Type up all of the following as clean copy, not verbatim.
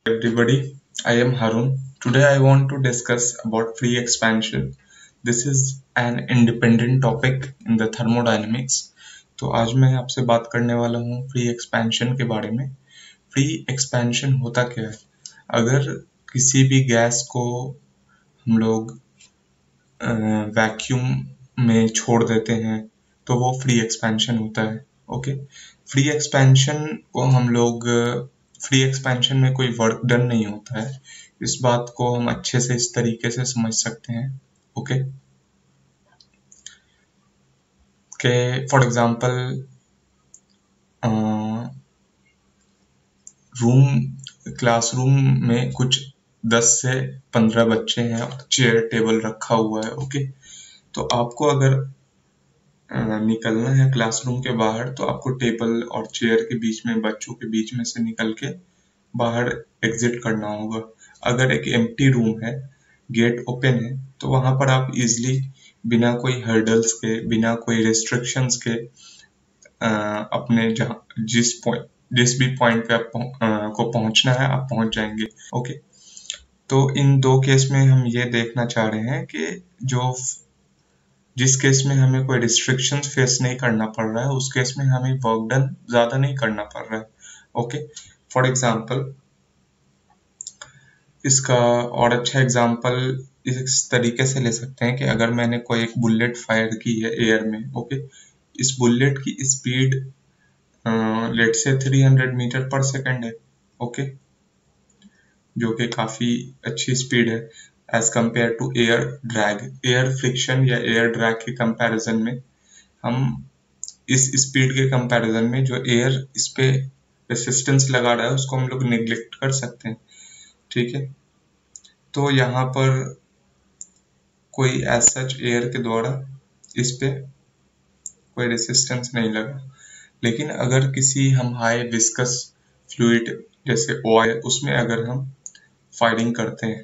Everybody, I am Harun. Today I want to discuss about free expansion. This is an independent topic in the thermodynamics. तो आज मैं आपसे बात करने वाला हूँ फ्री एक्सपेंशन के बारे में। फ्री एक्सपेंशन होता क्या है? अगर किसी भी गैस को हम लोग वैक्यूम में छोड़ देते हैं तो वो फ्री एक्सपेंशन होता है। ओके, फ्री एक्सपेंशन को हम लोग फ्री एक्सपेंशन में कोई वर्क डन नहीं होता है। इस बात को हम अच्छे से इस तरीके से समझ सकते हैं। ओके, के फॉर एग्जांपल क्लासरूम में कुछ 10 से 15 बच्चे हैं और चेयर टेबल रखा हुआ है। ओके, तो आपको अगर निकलना है क्लासरूम के बाहर तो आपको टेबल और चेयर के बीच में, बच्चों के बीच में से निकल के बाहर एग्जिट करना होगा। अगर एक एम्प्टी रूम है, गेट ओपन है, तो वहां पर आप इजिली बिना कोई हर्डल्स के, बिना कोई रेस्ट्रिक्शंस के अपने जिस भी पॉइंट पे को पहुंचना है आप पहुंच जाएंगे। ओके, तो इन दो केस में हम ये देखना चाह रहे हैं कि जिस केस में हमें कोई रिस्ट्रिक्शंस फेस नहीं करना पड़ रहा है उस केस में हमें वर्क डन ज्यादा नहीं करना पड़ रहा है। ओके, फॉर एग्जांपल इसका और अच्छा एग्जांपल इस तरीके से ले सकते हैं कि अगर मैंने कोई एक बुलेट फायर की है एयर में। ओके, इस बुलेट की स्पीड लेट से 300 मीटर पर सेकंड है। ओके, जो कि काफी अच्छी स्पीड है as compare to air drag. Air friction या एयर ड्रैग के कंपैरिजन में हम इस स्पीड के कंपैरिजन में जो एयर इस पे रेसिस्टेंस लगा रहा है उसको हम लोग निग्लेक्ट कर सकते हैं। ठीक है, तो यहाँ पर कोई एज सच एयर के द्वारा इस पे कोई रेसिस्टेंस नहीं लगा। लेकिन अगर किसी हम हाई विस्कस फ्लूइड जैसे ऑयल उसमें अगर हम फायरिंग करते हैं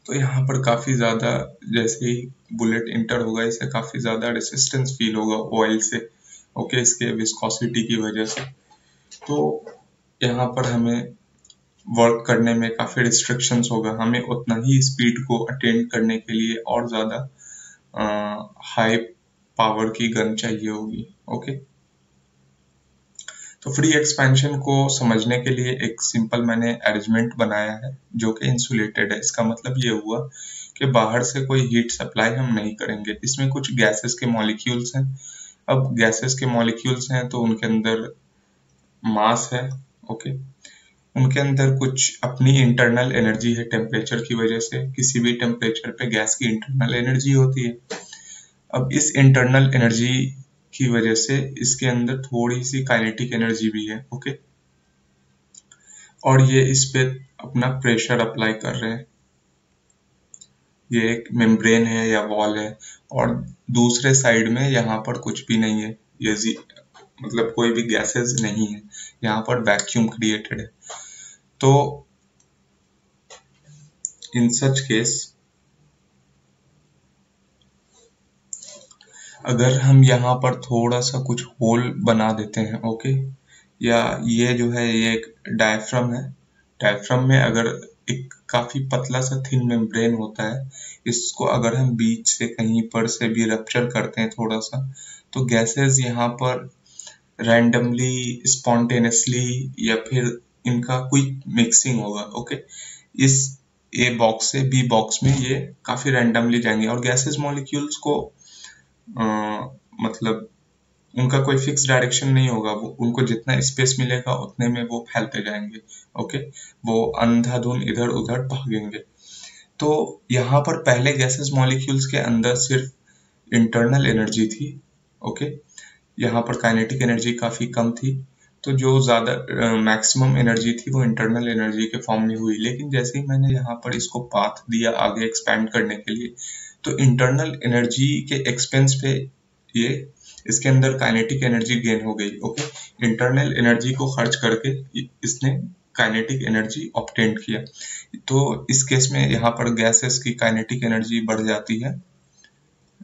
तो यहाँ पर काफी ज्यादा, जैसे ही बुलेट इंटर होगा इसे काफी ज्यादा रेसिस्टेंस फील होगा ऑयल से। ओके, इसके विस्कोसिटी की वजह से। तो यहाँ पर हमें वर्क करने में काफी रिस्ट्रिक्शंस होगा। हमें उतना ही स्पीड को अटेंड करने के लिए और ज्यादा हाई पावर की गन चाहिए होगी। ओके, तो फ्री एक्सपेंशन को समझने के लिए एक सिंपल मैंने अरेंजमेंट बनाया है जो कि इंसुलेटेड है। इसका मतलब ये हुआ कि बाहर से कोई हीट सप्लाई हम नहीं करेंगे। इसमें कुछ गैसेस के मॉलिक्यूल्स हैं। अब गैसेस के मॉलिक्यूल्स हैं तो उनके अंदर मास है। ओके, उनके अंदर कुछ अपनी इंटरनल एनर्जी है टेम्परेचर की वजह से। किसी भी टेम्परेचर पे गैस की इंटरनल एनर्जी होती है। अब इस इंटरनल एनर्जी की वजह से इसके अंदर थोड़ी सी काइनेटिक एनर्जी भी है। ओके, और ये इस पे अपना प्रेशर अप्लाई कर रहे हैं। ये एक मेम्ब्रेन है या वॉल है और दूसरे साइड में यहाँ पर कुछ भी नहीं है। ये मतलब कोई भी गैसेस नहीं है, यहाँ पर वैक्यूम क्रिएटेड है। तो इन सच केस अगर हम यहाँ पर थोड़ा सा कुछ होल बना देते हैं, ओके, या ये जो है ये एक डायफ्राम है। डायफ्राम में अगर एक काफी पतला सा थिन मेम्ब्रेन होता है, इसको अगर हम बीच से कहीं पर से भी रप्चर करते हैं थोड़ा सा, तो गैसेस यहाँ पर रैंडमली, स्पॉन्टेनियसली या फिर इनका क्विक मिक्सिंग होगा। ओके, इस ए बॉक्स से बी बॉक्स में ये काफी रैंडमली जाएंगे और गैसेस मॉलिक्यूल्स को मतलब उनका कोई फिक्स डायरेक्शन नहीं होगा। वो उनको जितना स्पेस मिलेगा उतने में वो फैलते जाएंगे। ओके, वो अंधाधुन इधर उधर भागेंगे। तो यहाँ पर पहले गैसेस मॉलिक्यूल्स के अंदर सिर्फ इंटरनल एनर्जी थी। ओके, यहाँ पर काइनेटिक एनर्जी काफी कम थी, तो जो ज्यादा मैक्सिमम एनर्जी थी वो इंटरनल एनर्जी के फॉर्म में हुई। लेकिन जैसे ही मैंने यहाँ पर इसको पाथ दिया आगे एक्सपैंड करने के लिए, तो इंटरनल एनर्जी के एक्सपेंस पे ये इसके अंदर काइनेटिक एनर्जी गेन हो गई। ओके, इंटरनल एनर्जी को खर्च करके इसने काइनेटिक एनर्जी ऑब्टेन किया। तो इस केस में यहाँ पर गैसेस की काइनेटिक एनर्जी बढ़ जाती है।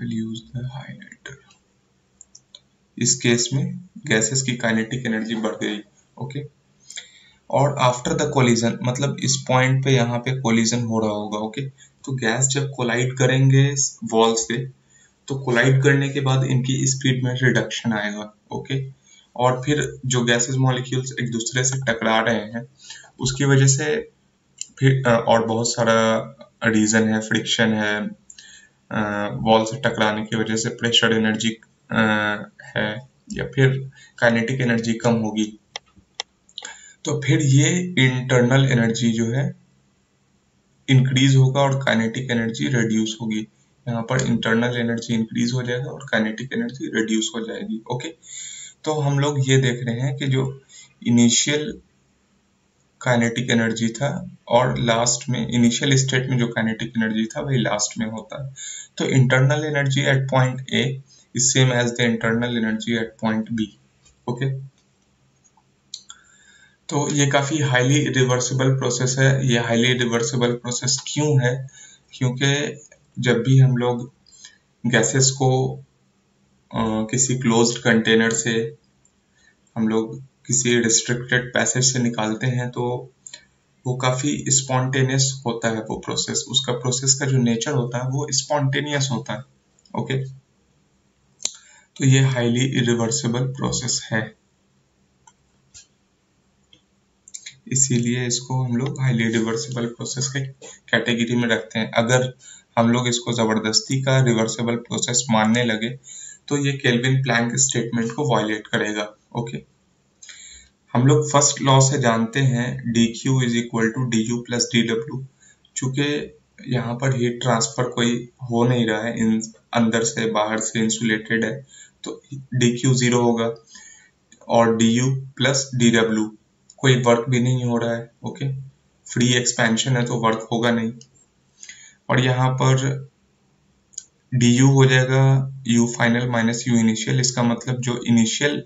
Use the highlighter. इस केस में गैसेस की काइनेटिक एनर्जी बढ़ गई। ओके, और आफ्टर द कोलिजन, मतलब इस पॉइंट पे यहाँ पे कोलिजन हो रहा होगा। ओके, तो गैस जब कोलाइड करेंगे वॉल से, तो कोलाइड करने के बाद इनकी स्पीड में रिडक्शन आएगा। ओके, और फिर जो गैसेस मॉलिक्यूल्स एक दूसरे से टकरा रहे हैं उसकी वजह से फिर और बहुत सारा रीजन है, फ्रिक्शन है, वॉल से टकराने की वजह से प्रेशर एनर्जी है, या फिर काइनेटिक एनर्जी कम होगी, तो फिर ये इंटरनल एनर्जी जो है इंक्रीज होगा और काइनेटिक एनर्जी रिड्यूस होगी। यहाँ पर इंटरनल एनर्जी इंक्रीज हो जाएगा और काइनेटिक एनर्जी रिड्यूस हो जाएगी। ओके, तो हम लोग ये देख रहे हैं कि जो इनिशियल काइनेटिक एनर्जी था और लास्ट में इनिशियल स्टेट में जो काइनेटिक एनर्जी था वही लास्ट में होता है। तो internal energy at point A is same as the internal energy at point B. Okay, तो ये काफी हाईली रिवर्सिबल प्रोसेस है। ये हाईली रिवर्सिबल प्रोसेस क्यों है? क्योंकि जब भी हम लोग गैसेस को किसी क्लोज्ड कंटेनर से हम लोग किसी रिस्ट्रिक्टेड पैसेज से निकालते हैं तो वो काफी स्पॉन्टेनियस होता है वो प्रोसेस। उसका प्रोसेस का जो नेचर होता है वो स्पॉन्टेनियस होता है। ओके, तो ये हाईली इरिवर्सिबल प्रोसेस है, इसीलिए इसको हम लोग हाईली रिवर्सिबल प्रोसेस के कैटेगरी में रखते हैं। अगर हम लोग इसको जबरदस्ती का रिवर्सिबल प्रोसेस मानने लगे तो ये केल्विन प्लैंक स्टेटमेंट को वायलेट करेगा। ओके, हम लोग फर्स्ट लॉ से जानते हैं dq is equal to du plus dw। चूंकि यहाँ पर हीट ट्रांसफर कोई हो नहीं रहा है, अंदर से बाहर से इंसुलेटेड है, तो dq 0 होगा और du प्लस dw कोई वर्क भी नहीं हो रहा है। ओके, फ्री एक्सपेंशन है तो वर्क होगा नहीं, और यहाँ पर du हो जाएगा u final minus u initial. इसका मतलब जो इनिशियल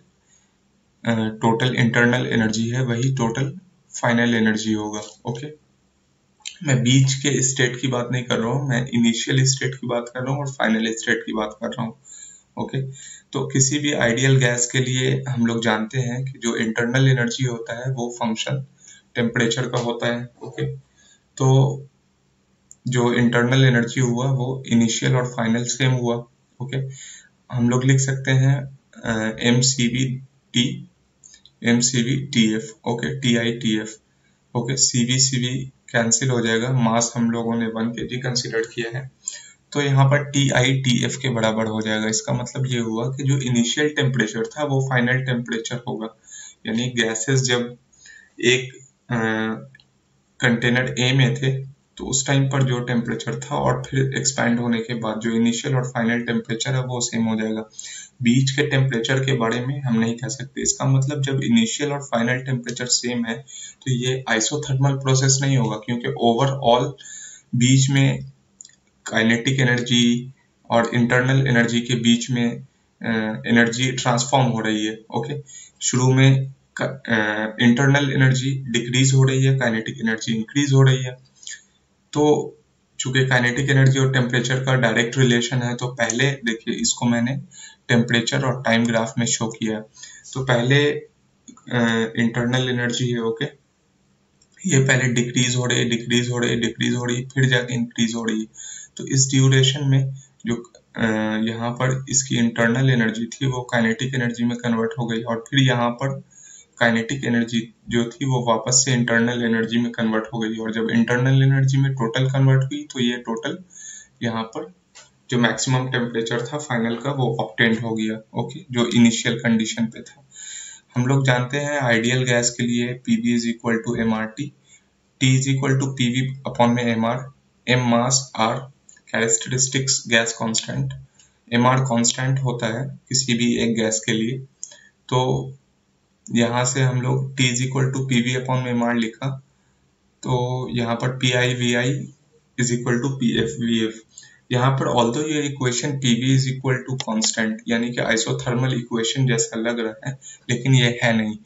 टोटल इंटरनल एनर्जी है वही टोटल फाइनल एनर्जी होगा। ओके, मैं बीच के स्टेट की बात नहीं कर रहा हूँ, मैं इनिशियल स्टेट की बात कर रहा हूँ और फाइनल स्टेट की बात कर रहा हूँ। ओके, तो किसी भी आइडियल गैस के लिए हम लोग जानते हैं कि जो इंटरनल एनर्जी होता है वो फंक्शन टेम्परेचर का होता है। ओके, तो जो इंटरनल एनर्जी हुआ वो इनिशियल और फाइनल सेम हुआ। ओके, हम लोग लिख सकते हैं mcv okay, TITF। Okay, cv cancel हो जाएगा, मास हम लोगों ने 1 kg कंसिडर किया है, तो यहाँ पर TITF के बराबर हो जाएगा। इसका मतलब ये हुआ कि जो इनिशियल टेम्परेचर था वो फाइनल टेम्परेचर होगा, यानी गैसेस जब एक कंटेनर A में थे तो उस टाइम पर जो टेम्परेचर था और फिर एक्सपैंड होने के बाद जो इनिशियल और फाइनल टेम्परेचर है वो सेम हो जाएगा। बीच के टेम्परेचर के बारे में हम नहीं कह सकते। इसका मतलब जब इनिशियल और फाइनल टेम्परेचर सेम है तो ये आइसोथर्मल प्रोसेस नहीं होगा, क्योंकि ओवरऑल बीच में काइनेटिक एनर्जी और इंटरनल एनर्जी के बीच में एनर्जी ट्रांसफॉर्म हो रही है। ओके, शुरू में इंटरनल एनर्जी डिक्रीज हो रही है, काइनेटिक एनर्जी इंक्रीज हो रही है। तो चूंकि काइनेटिक एनर्जी और टेम्परेचर का डायरेक्ट रिलेशन है, तो पहले देखिए इसको मैंने टेम्परेचर और टाइम ग्राफ में शो किया। तो पहले इंटरनल एनर्जी है, ओके, ये पहले डिक्रीज हो रही है, डिक्रीज हो रही है, डिक्रीज हो रही है, फिर जाके इंक्रीज हो रही है। तो इस ड्यूरेशन में जो यहाँ पर इसकी इंटरनल एनर्जी थी वो काइनेटिक एनर्जी में कन्वर्ट हो गई, और फिर यहाँ पर काइनेटिक एनर्जी जो थी वो वापस से इंटरनल एनर्जी में कन्वर्ट हो गई, और जब इंटरनल एनर्जी में टोटल कन्वर्ट हुई तो ये टोटल यहाँ पर जो मैक्सिमम टेम्परेचर था फाइनल का वो ऑब्टेन्ड हो गया। ओके, जो इनिशियल कंडीशन पे था। हम लोग जानते हैं आइडियल गैस के लिए PV is equal to MRT, T is equal to PV upon में MR, M mass, R characteristics gas constant, MR constant होता है किसी भी एक गैस के लिए। तो यहाँ से हम लोग T is equal to PV upon में MR लिखा, तो यहाँ पर PI VI is equal to PF VF। यहाँ पर ऑल्दो ये equation PV is equal to constant यानी कि आइसोथर्मल इक्वेशन जैसा लग रहा है, लेकिन ये है नहीं।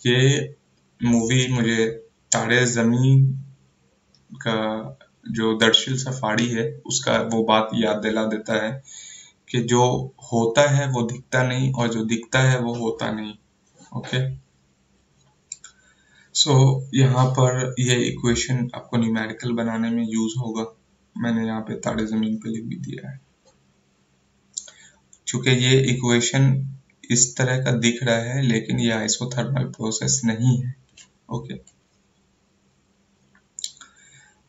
ये मूवी मुझे तारे ज़मीन का जो दरअसल सफारी है उसका वो बात याद दिला देता है कि जो होता है वो दिखता नहीं और जो दिखता है वो होता नहीं। ओके, सो यहाँ पर ये इक्वेशन आपको न्यूमेरिकल बनाने में यूज होगा। मैंने यहाँ पे तारे जमीन पे लिख भी दिया है। चूंकि ये इक्वेशन इस तरह का दिख रहा है लेकिन ये आइसोथर्मल प्रोसेस नहीं है। ओके,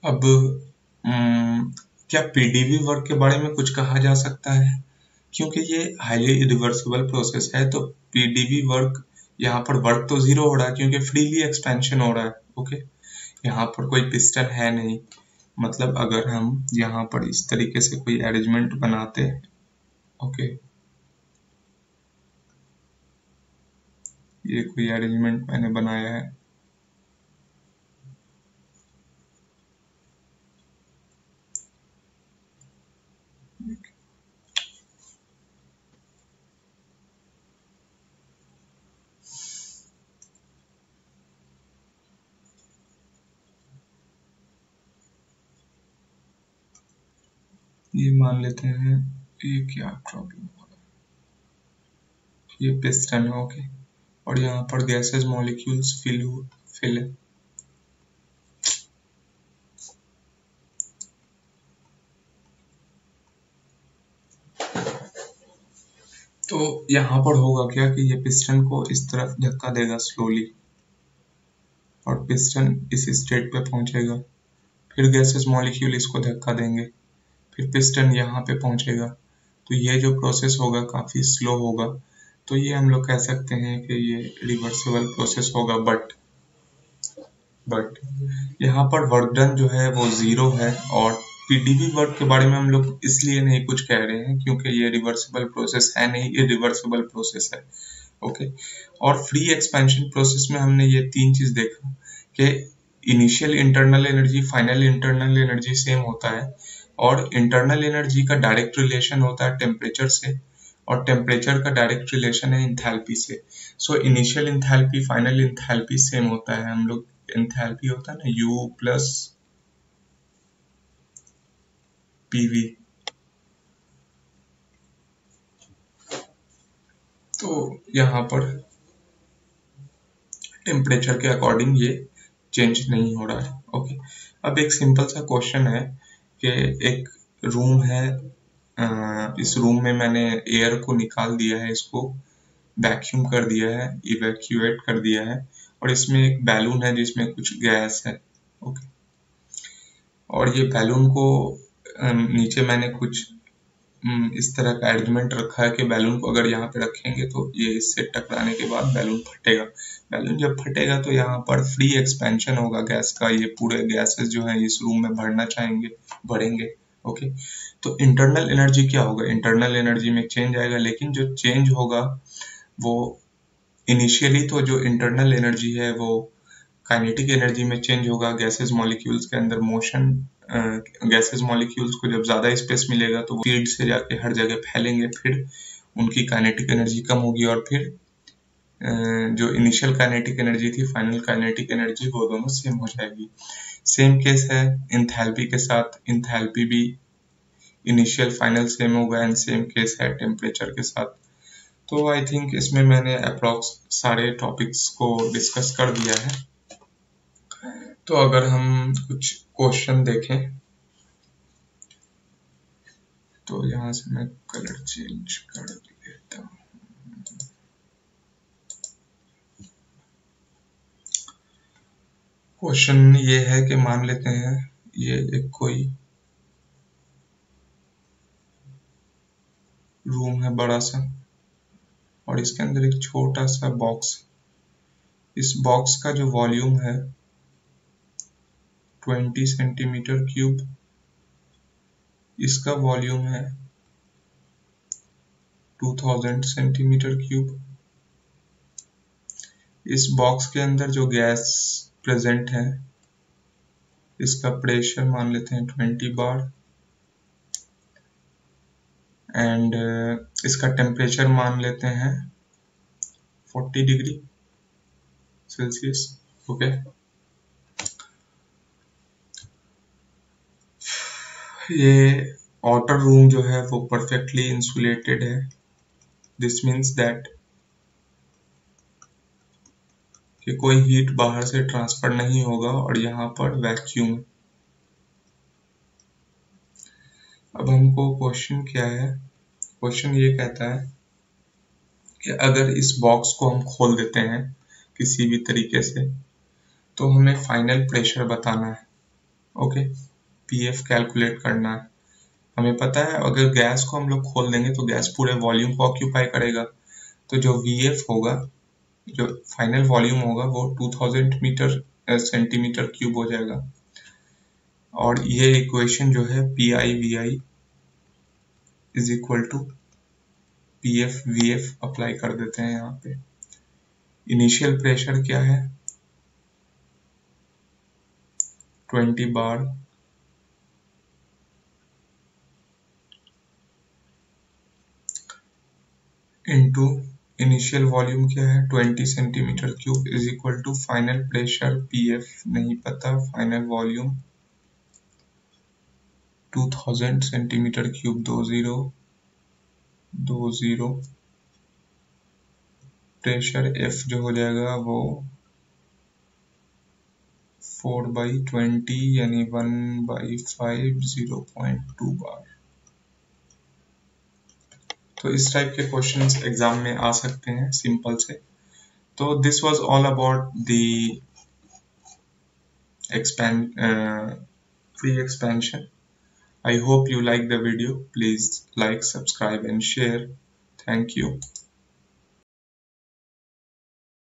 अब क्या पीडीवी वर्क के बारे में कुछ कहा जा सकता है? क्योंकि ये हाईली इरिवर्सिबल प्रोसेस है तो पीडीवी वर्क, यहाँ पर वर्क तो जीरो हो रहा है क्योंकि फ्रीली एक्सपेंशन हो रहा है। ओके, यहाँ पर कोई पिस्टन है नहीं, मतलब अगर हम यहाँ पर इस तरीके से कोई अरेंजमेंट बनाते हैं, ओके, ये कोई अरेंजमेंट मैंने बनाया है, ये मान लेते हैं, ये क्या प्रॉब्लम हो रहा है, ये पिस्टन है। ओके, और यहाँ पर गैसेस मॉलिक्यूल्स फिल है। तो यहाँ पर होगा क्या कि ये पिस्टन को इस तरफ धक्का देगा स्लोली और पिस्टन इस स्टेट पे पहुंचेगा, फिर गैसेस मॉलिक्यूल इसको धक्का देंगे, फिर पिस्टन यहाँ पे पहुंचेगा। तो ये जो प्रोसेस होगा काफी स्लो होगा, तो ये हम लोग कह सकते हैं कि ये रिवर्सिबल प्रोसेस होगा। बट यहाँ पर वर्क डन जो है वो जीरो है, और पीडीवी वर्क के बारे में हम लोग इसलिए नहीं कुछ कह रहे हैं क्योंकि ये रिवर्सिबल प्रोसेस है नहीं, ये रिवर्सिबल प्रोसेस है। ओके, और फ्री एक्सपेंशन प्रोसेस में हमने ये तीन चीज देखा कि initial internal energy, final internal energy same होता है, और इंटरनल एनर्जी का डायरेक्ट रिलेशन होता है टेम्परेचर से, और टेम्परेचर का डायरेक्ट रिलेशन है इंथैल्पी से। So initial enthalpy final enthalpy same होता है। हम लोग इंथैल्पी होता है ना U प्लस PV, तो यहाँ पर टेम्परेचर के अकॉर्डिंग ये चेंज नहीं हो रहा है। ओके, अब एक सिंपल सा क्वेश्चन है कि एक रूम है, इस रूम में मैंने एयर को निकाल दिया है, इसको वैक्यूम कर दिया है, इवैक्यूएट कर दिया है, और इसमें एक बैलून है जिसमें कुछ गैस है। ओके, और ये बैलून को नीचे मैंने कुछ इस तरह का अरेंजमेंट रखा है कि बैलून को अगर यहाँ पे रखेंगे तो ये इससे टकराने के बाद बैलून फटेगा। बैलून जब फटेगा तो यहाँ पर फ्री एक्सपेंशन होगा गैस का, ये पूरे गैसेस जो है इस रूम में भरना चाहेंगे, भरेंगे। ओके, तो इंटरनल एनर्जी क्या होगा? इंटरनल एनर्जी में चेंज आएगा, लेकिन जो चेंज होगा वो इनिशियली तो जो इंटरनल एनर्जी है वो काइनेटिक एनर्जी में चेंज होगा। गैसेस मॉलिक्यूल्स के अंदर मोशन, गैसेस मॉलिक्यूल्स को जब ज्यादा स्पेस मिलेगा तो वो स्पीड से जाके हर जगह फैलेंगे, फिर उनकी काइनेटिक एनर्जी कम होगी, और फिर जो इनिशियल काइनेटिक एनर्जी थी, फाइनल काइनेटिक एनर्जी, वो दोनों सेम हो जाएगी। सेम केस है इंथैल्पी के साथ, इंथैल्पी भी इनिशियल फाइनल सेम होगा, एंड सेम केस है टेम्परेचर के साथ। तो आई थिंक इसमें मैंने अप्रॉक्स सारे टॉपिक्स को डिस्कस कर दिया है। तो अगर हम कुछ क्वेश्चन देखें तो यहाँ से मैं कलर चेंज कर देता हूँ। क्वेश्चन ये है कि मान लेते हैं ये एक कोई रूम है बड़ा सा, और इसके अंदर एक छोटा सा बॉक्स। इस बॉक्स का जो वॉल्यूम है 20 सेंटीमीटर क्यूब, इसका वॉल्यूम है 2000 सेंटीमीटर क्यूब। इस बॉक्स के अंदर जो गैस प्रेजेंट है, इसका प्रेशर मान लेते हैं 20 बार, एंड इसका टेम्परेचर मान लेते हैं 40 डिग्री सेल्सियस। ओके, ये आउटर रूम जो है वो परफेक्टली इंसुलेटेड है। दिस मीन्स दैट कि कोई हीट बाहर से ट्रांसफर नहीं होगा और यहाँ पर वैक्यूम। अब हमको क्वेश्चन क्या है, क्वेश्चन ये कहता है कि अगर इस बॉक्स को हम खोल देते हैं किसी भी तरीके से तो हमें फाइनल प्रेशर बताना है। ओके, पीएफ कैलकुलेट करना है। हमें पता है अगर गैस को हम लोग खोल देंगे तो गैस पूरे वॉल्यूम को ऑक्यूपाई करेगा, तो जो वीएफ होगा, जो फाइनल वॉल्यूम होगा वो 2000 मीटर सेंटीमीटर क्यूब हो जाएगा। और ये इक्वेशन जो है P I V I is equal to P F V F apply कर देते हैं यहाँ पे। इनिशियल प्रेशर क्या है 20 बार इंटू इनिशियल वॉल्यूम क्या है 20 centimetre cube is equal to final pressure P F नहीं पता, final volume 2000 centimetre cube 20 pressure F जो हो जाएगा वो 4/20 यानी 1/5 0.2 बार। तो इस टाइप के क्वेश्चंस एग्जाम में आ सकते हैं सिंपल से। तो this was all about the free expansion. I hope you like the video. Please like, subscribe and share. Thank you.